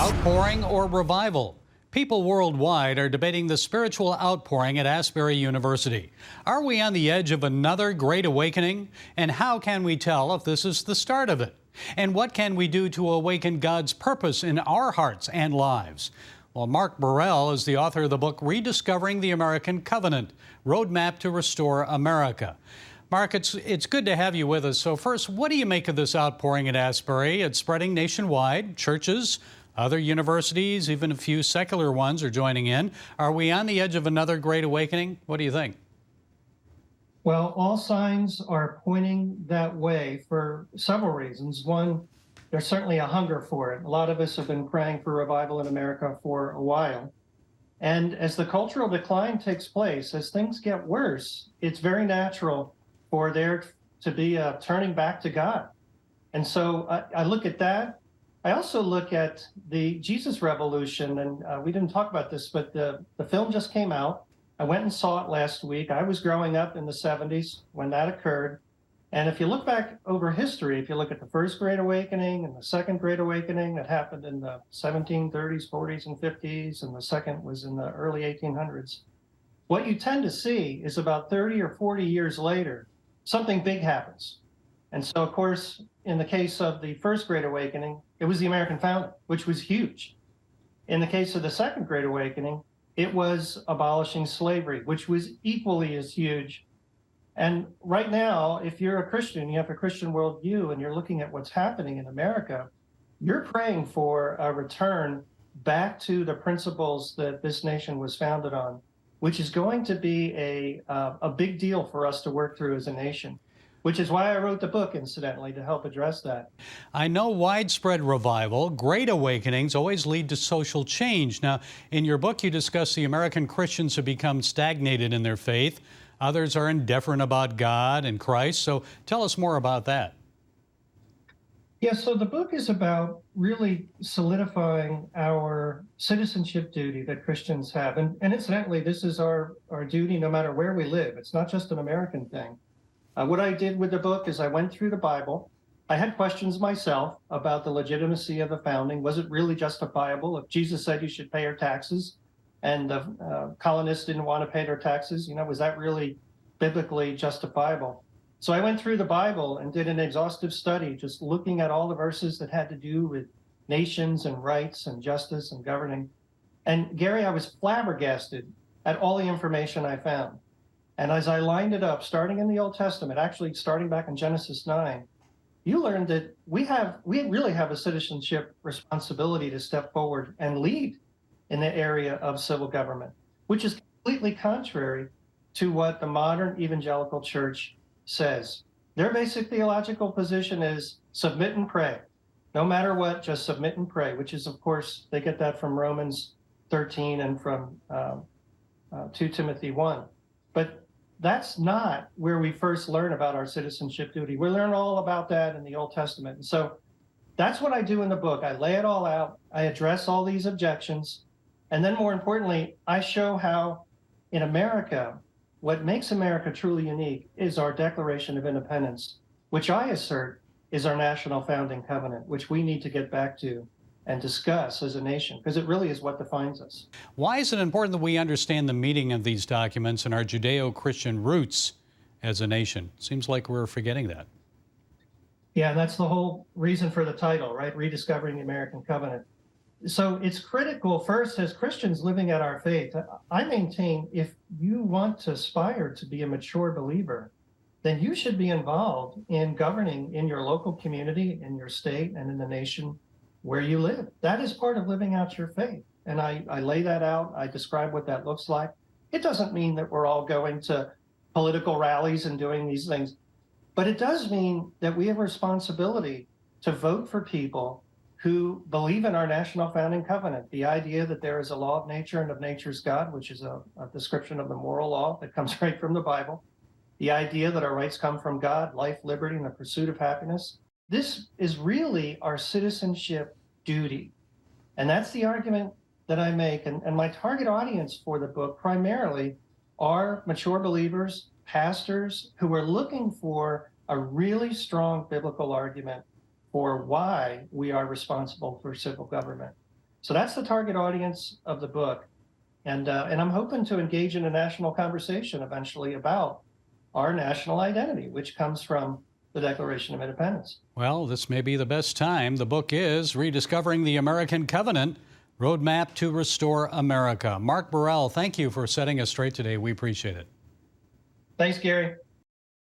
Outpouring or revival? People worldwide are debating the spiritual outpouring at Asbury University. Are we on the edge of another great awakening? And how can we tell if this is the start of it? And what can we do to awaken God's purpose in our hearts and lives? Well, Mark Burrell is the author of the book Rediscovering the American Covenant, Roadmap to Restore America. Mark, it's good to have you with us. So first, what do you make of this outpouring at Asbury? It's spreading nationwide. Churches, other universities, even a few secular ones are joining in. Are we on the edge of another great awakening? What do you think? Well, all signs are pointing that way for several reasons. One, there's certainly a hunger for it. A lot of us have been praying for revival in America for a while. And as the cultural decline takes place, as things get worse, it's very natural for there to be a turning back to God. And so I look at that. I also look at the Jesus Revolution, and we didn't talk about this, but the film just came out. I went and saw it last week. I was growing up in the 70s when that occurred. And if you look back over history, if you look at the First Great Awakening and the Second Great Awakening that happened in the 1730s, 40s, and 50s, and the second was in the early 1800s, what you tend to see is about 30 or 40 years later, something big happens. And so, of course, in the case of the First Great Awakening, it was the American founding, which was huge. In the case of the Second Great Awakening, it was abolishing slavery, which was equally as huge. And right now, if you're a Christian, you have a Christian worldview, and you're looking at what's happening in America, you're praying for a return back to the principles that this nation was founded on, which is going to be a big deal for us to work through as a nation. Which is why I wrote the book, incidentally, to help address that. I know widespread revival, great awakenings always lead to social change. Now, in your book, you discuss the American Christians have become stagnated in their faith. Others are indifferent about God and Christ. So tell us more about that. Yeah, so the book is about really solidifying our citizenship duty that Christians have. And incidentally, this is our duty no matter where we live. It's not just an American thing. What I did with the book is I went through the Bible. I had questions myself about the legitimacy of the founding. Was it really justifiable? If Jesus said you should pay your taxes and the colonists didn't want to pay their taxes, was that really biblically justifiable? So I went through the Bible and did an exhaustive study, just looking at all the verses that had to do with nations and rights and justice and governing. And Gary, I was flabbergasted at all the information I found. And as I lined it up, starting in the Old Testament, actually starting back in Genesis 9, you learned that we really have a citizenship responsibility to step forward and lead in the area of civil government, which is completely contrary to what the modern evangelical church says. Their basic theological position is submit and pray. No matter what, just submit and pray, which is, of course, they get that from Romans 13 and from 2 Timothy 1. But that's not where we first learn about our citizenship duty. We learn all about that in the Old Testament. And so that's what I do in the book. I lay it all out. I address all these objections. And then more importantly, I show how in America, what makes America truly unique is our Declaration of Independence, which I assert is our national founding covenant, which we need to get back to and discuss as a nation, because it really is what defines us. Why is it important that we understand the meaning of these documents and our Judeo-Christian roots as a nation? Seems like we're forgetting that. Yeah, and that's the whole reason for the title, right? Rediscovering the American Covenant. So it's critical, first, as Christians living out our faith, I maintain if you want to aspire to be a mature believer, then you should be involved in governing in your local community, in your state, and in the nation where you live. That is part of living out your faith. And I lay that out. I describe what that looks like. It doesn't mean that we're all going to political rallies and doing these things, but it does mean that we have a responsibility to vote for people who believe in our national founding covenant, the idea that there is a law of nature and of nature's God, which is a description of the moral law that comes right from the Bible, the idea that our rights come from God, life, liberty, and the pursuit of happiness. This is really our citizenship duty. And that's the argument that I make. And my target audience for the book primarily are mature believers, pastors who are looking for a really strong biblical argument for why we are responsible for civil government. So that's the target audience of the book. And I'm hoping to engage in a national conversation eventually about our national identity, which comes from the Declaration of Independence. Well, this may be the best time. The book is Rediscovering the American Covenant, Roadmap to Restore America. Mark Burrell, thank you for setting us straight today. We appreciate it. Thanks, Gary.